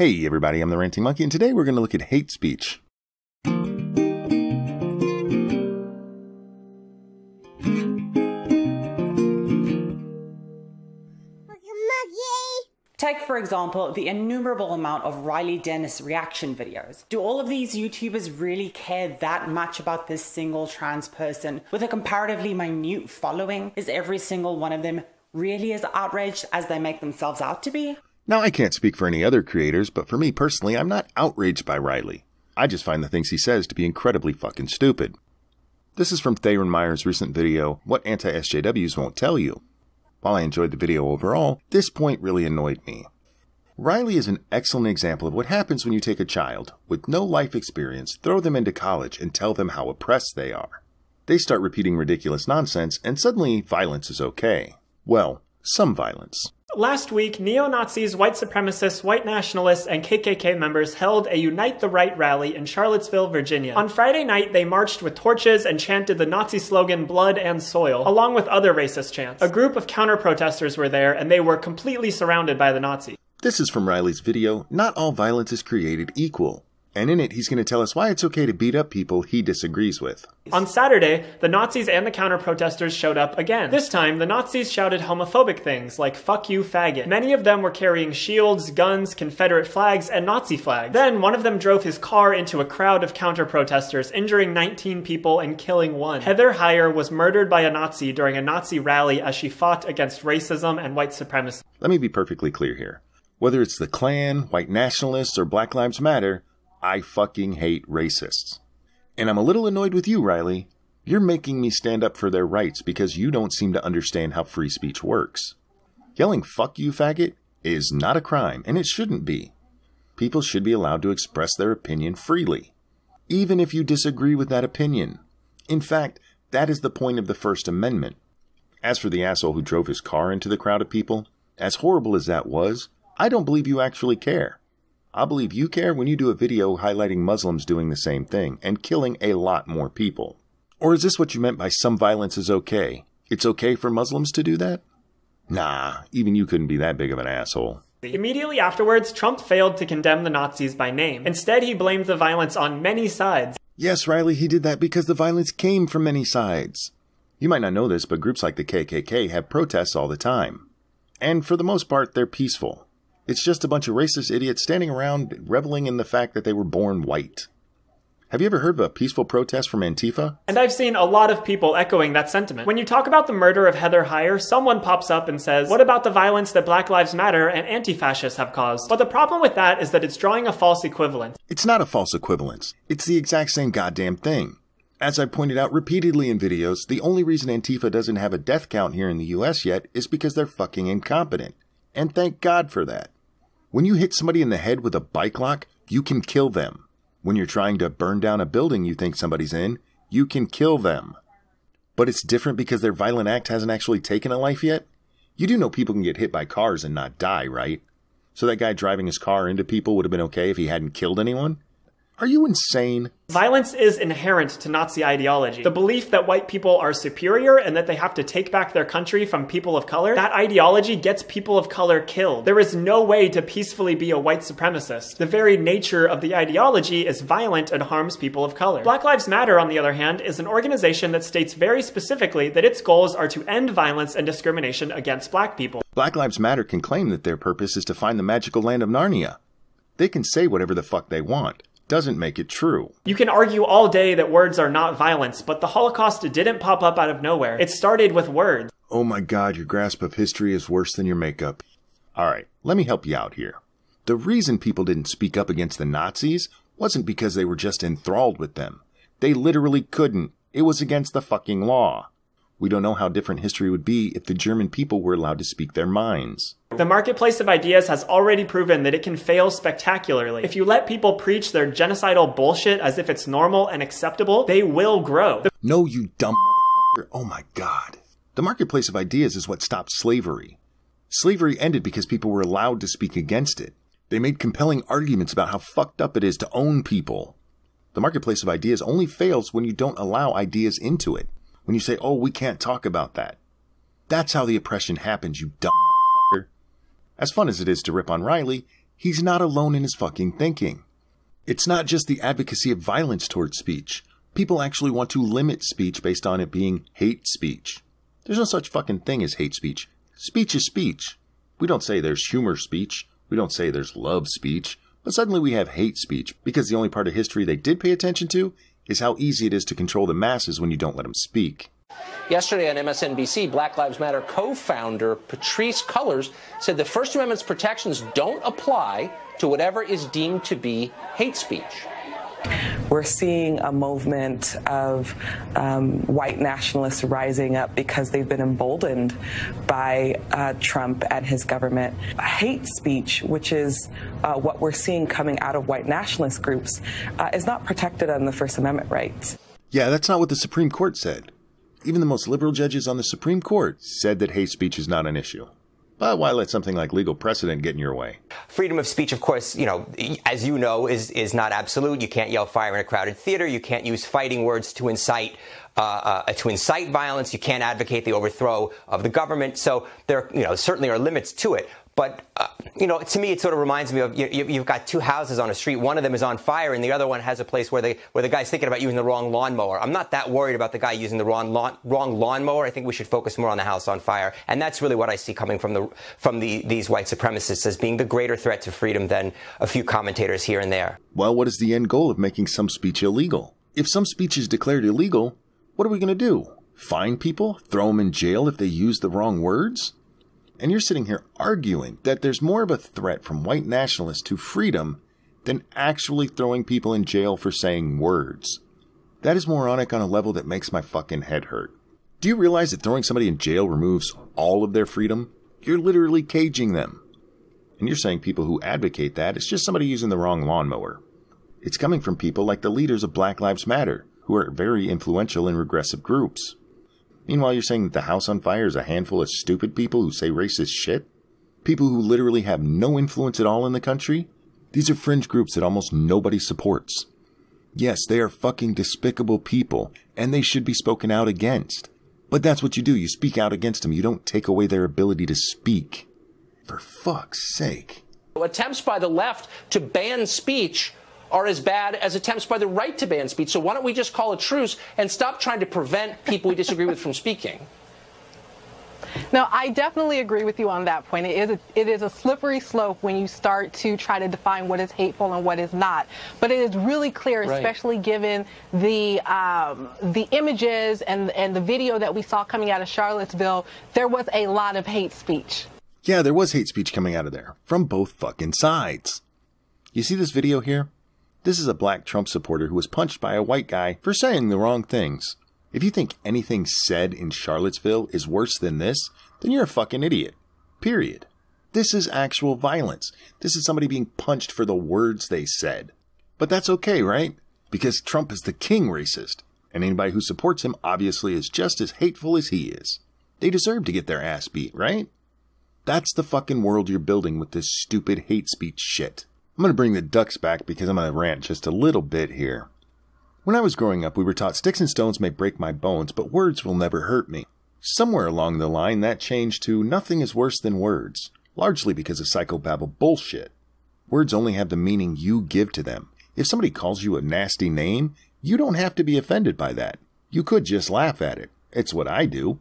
Hey everybody, I'm the Ranting Monkey, and today we're going to look at hate speech. Take, for example, the innumerable amount of Riley Dennis reaction videos. Do all of these YouTubers really care that much about this single trans person with a comparatively minute following? Is every single one of them really as outraged as they make themselves out to be? Now, I can't speak for any other creators, but for me personally, I'm not outraged by Riley. I just find the things he says to be incredibly fucking stupid. This is from Theron Meyer's recent video, What Anti-SJWs Won't Tell You. While I enjoyed the video overall, this point really annoyed me. Riley is an excellent example of what happens when you take a child with no life experience, throw them into college, and tell them how oppressed they are. They start repeating ridiculous nonsense, and suddenly violence is okay. Well, some violence. Last week, neo-Nazis, white supremacists, white nationalists, and KKK members held a Unite the Right rally in Charlottesville, Virginia. On Friday night, they marched with torches and chanted the Nazi slogan, "Blood and Soil," along with other racist chants. A group of counter-protesters were there, and they were completely surrounded by the Nazis. This is from Riley's video, Not All Violence is Created Equal. And in it, he's going to tell us why it's okay to beat up people he disagrees with. On Saturday, the Nazis and the counter-protesters showed up again. This time, the Nazis shouted homophobic things like, "Fuck you, faggot." Many of them were carrying shields, guns, Confederate flags, and Nazi flags. Then, one of them drove his car into a crowd of counter-protesters, injuring 19 people and killing one. Heather Heyer was murdered by a Nazi during a Nazi rally as she fought against racism and white supremacy. Let me be perfectly clear here. Whether it's the Klan, white nationalists, or Black Lives Matter, I fucking hate racists. And I'm a little annoyed with you, Riley. You're making me stand up for their rights because you don't seem to understand how free speech works. Yelling "fuck you, faggot" is not a crime, and it shouldn't be. People should be allowed to express their opinion freely, even if you disagree with that opinion. In fact, that is the point of the First Amendment. As for the asshole who drove his car into the crowd of people, as horrible as that was, I don't believe you actually care. I believe you care when you do a video highlighting Muslims doing the same thing and killing a lot more people. Or is this what you meant by some violence is okay? It's okay for Muslims to do that? Nah, even you couldn't be that big of an asshole. Immediately afterwards, Trump failed to condemn the Nazis by name. Instead, he blamed the violence on many sides. Yes, Riley, he did that because the violence came from many sides. You might not know this, but groups like the KKK have protests all the time. And for the most part, they're peaceful. It's just a bunch of racist idiots standing around reveling in the fact that they were born white. Have you ever heard of a peaceful protest from Antifa? And I've seen a lot of people echoing that sentiment. When you talk about the murder of Heather Heyer, someone pops up and says, what about the violence that Black Lives Matter and anti-fascists have caused? But the problem with that is that it's drawing a false equivalence. It's not a false equivalence. It's the exact same goddamn thing. As I pointed out repeatedly in videos, the only reason Antifa doesn't have a death count here in the US yet is because they're fucking incompetent. And thank God for that. When you hit somebody in the head with a bike lock, you can kill them. When you're trying to burn down a building you think somebody's in, you can kill them. But it's different because their violent act hasn't actually taken a life yet? You do know people can get hit by cars and not die, right? So that guy driving his car into people would have been okay if he hadn't killed anyone? Are you insane? Violence is inherent to Nazi ideology. The belief that white people are superior and that they have to take back their country from people of color, that ideology gets people of color killed. There is no way to peacefully be a white supremacist. The very nature of the ideology is violent and harms people of color. Black Lives Matter, on the other hand, is an organization that states very specifically that its goals are to end violence and discrimination against black people. Black Lives Matter can claim that their purpose is to find the magical land of Narnia. They can say whatever the fuck they want. Doesn't make it true. You can argue all day that words are not violence, but the Holocaust didn't pop up out of nowhere. It started with words. Oh my God, your grasp of history is worse than your makeup. Alright, let me help you out here. The reason people didn't speak up against the Nazis wasn't because they were just enthralled with them. They literally couldn't. It was against the fucking law. We don't know how different history would be if the German people were allowed to speak their minds. The marketplace of ideas has already proven that it can fail spectacularly. If you let people preach their genocidal bullshit as if it's normal and acceptable, they will grow. No, you dumb motherfucker. Oh my God. The marketplace of ideas is what stopped slavery. Slavery ended because people were allowed to speak against it. They made compelling arguments about how fucked up it is to own people. The marketplace of ideas only fails when you don't allow ideas into it. When you say, oh, we can't talk about that. That's how the oppression happens, you dumb motherfucker. As fun as it is to rip on Riley, he's not alone in his fucking thinking. It's not just the advocacy of violence towards speech. People actually want to limit speech based on it being hate speech. There's no such fucking thing as hate speech. Speech is speech. We don't say there's humor speech. We don't say there's love speech. But suddenly we have hate speech because the only part of history they did pay attention to is how easy it is to control the masses when you don't let them speak. Yesterday on MSNBC, Black Lives Matter co-founder Patrisse Cullors said the First Amendment's protections don't apply to whatever is deemed to be hate speech. We're seeing a movement of white nationalists rising up because they've been emboldened by Trump and his government. Hate speech, which is what we're seeing coming out of white nationalist groups, is not protected under the First Amendment rights. Yeah, that's not what the Supreme Court said. Even the most liberal judges on the Supreme Court said that hate speech is not an issue. But why let something like legal precedent get in your way? Freedom of speech, of course, as you know, is not absolute. You can't yell fire in a crowded theater. You can't use fighting words to incite violence. You can't advocate the overthrow of the government. So there, certainly are limits to it. But, to me, it sort of reminds me of you've got two houses on a street. One of them is on fire, and the other one has a place where the guy's thinking about using the wrong lawnmower. I'm not that worried about the guy using the wrong lawnmower. I think we should focus more on the house on fire. And that's really what I see coming from these white supremacists as being the greater threat to freedom than a few commentators here and there. Well, what is the end goal of making some speech illegal? If some speech is declared illegal, what are we going to do? Fine people? Throw them in jail if they use the wrong words? And you're sitting here arguing that there's more of a threat from white nationalists to freedom than actually throwing people in jail for saying words. That is moronic on a level that makes my fucking head hurt. Do you realize that throwing somebody in jail removes all of their freedom? You're literally caging them. And you're saying people who advocate that, it's just somebody using the wrong lawnmower. It's coming from people like the leaders of Black Lives Matter, who are very influential in regressive groups. Meanwhile, you're saying that the house on fire is a handful of stupid people who say racist shit? People who literally have no influence at all in the country? These are fringe groups that almost nobody supports. Yes, they are fucking despicable people, and they should be spoken out against. But that's what you do. You speak out against them. You don't take away their ability to speak. For fuck's sake. Attempts by the left to ban speech are as bad as attempts by the right to ban speech. So why don't we just call a truce and stop trying to prevent people we disagree with from speaking? No, I definitely agree with you on that point. It is a slippery slope when you start to try to define what is hateful and what is not. But it is really clear, especially given the images and the video that we saw coming out of Charlottesville, there was a lot of hate speech. Yeah, there was hate speech coming out of there, from both fucking sides. You see this video here? This is a black Trump supporter who was punched by a white guy for saying the wrong things. If you think anything said in Charlottesville is worse than this, then you're a fucking idiot. Period. This is actual violence. This is somebody being punched for the words they said. But that's okay, right? Because Trump is the king racist, and anybody who supports him obviously is just as hateful as he is. They deserve to get their ass beat, right? That's the fucking world you're building with this stupid hate speech shit. I'm going to bring the ducks back because I'm going to rant just a little bit here. When I was growing up, we were taught sticks and stones may break my bones, but words will never hurt me. Somewhere along the line, that changed to nothing is worse than words, largely because of psychobabble bullshit. Words only have the meaning you give to them. If somebody calls you a nasty name, you don't have to be offended by that. You could just laugh at it. It's what I do.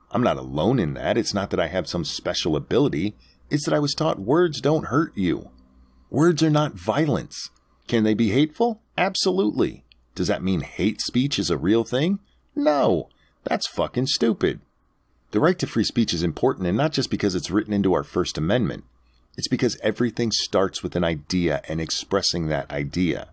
I'm not alone in that. It's not that I have some special ability. It's that I was taught words don't hurt you. Words are not violence. Can they be hateful? Absolutely. Does that mean hate speech is a real thing? No. That's fucking stupid. The right to free speech is important, and not just because it's written into our First Amendment. It's because everything starts with an idea and expressing that idea.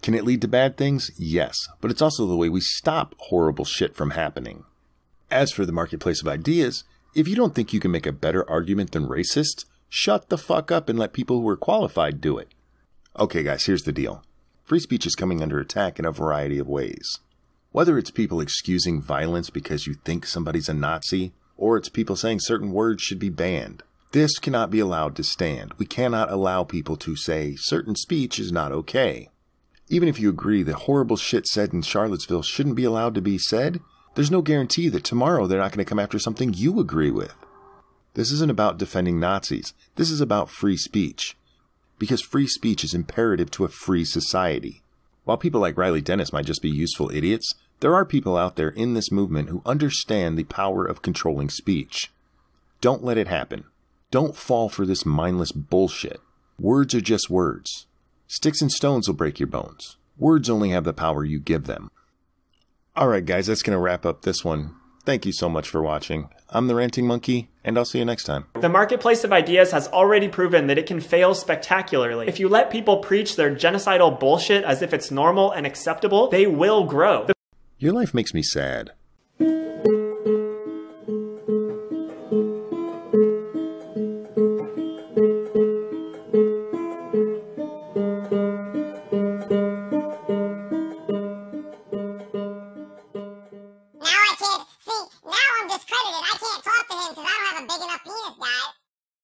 Can it lead to bad things? Yes. But it's also the way we stop horrible shit from happening. As for the marketplace of ideas, if you don't think you can make a better argument than racists, shut the fuck up and let people who are qualified do it. Okay guys, here's the deal. Free speech is coming under attack in a variety of ways. Whether it's people excusing violence because you think somebody's a Nazi, or it's people saying certain words should be banned. This cannot be allowed to stand. We cannot allow people to say certain speech is not okay. Even if you agree that horrible shit said in Charlottesville shouldn't be allowed to be said, there's no guarantee that tomorrow they're not going to come after something you agree with. This isn't about defending Nazis. This is about free speech. because free speech is imperative to a free society. While people like Riley Dennis might just be useful idiots, there are people out there in this movement who understand the power of controlling speech. Don't let it happen. Don't fall for this mindless bullshit. Words are just words. Sticks and stones will break your bones. Words only have the power you give them. Alright guys, that's going to wrap up this one. Thank you so much for watching. I'm the Ranting Monkey, and I'll see you next time. The marketplace of ideas has already proven that it can fail spectacularly. If you let people preach their genocidal bullshit as if it's normal and acceptable, they will grow. Your life makes me sad.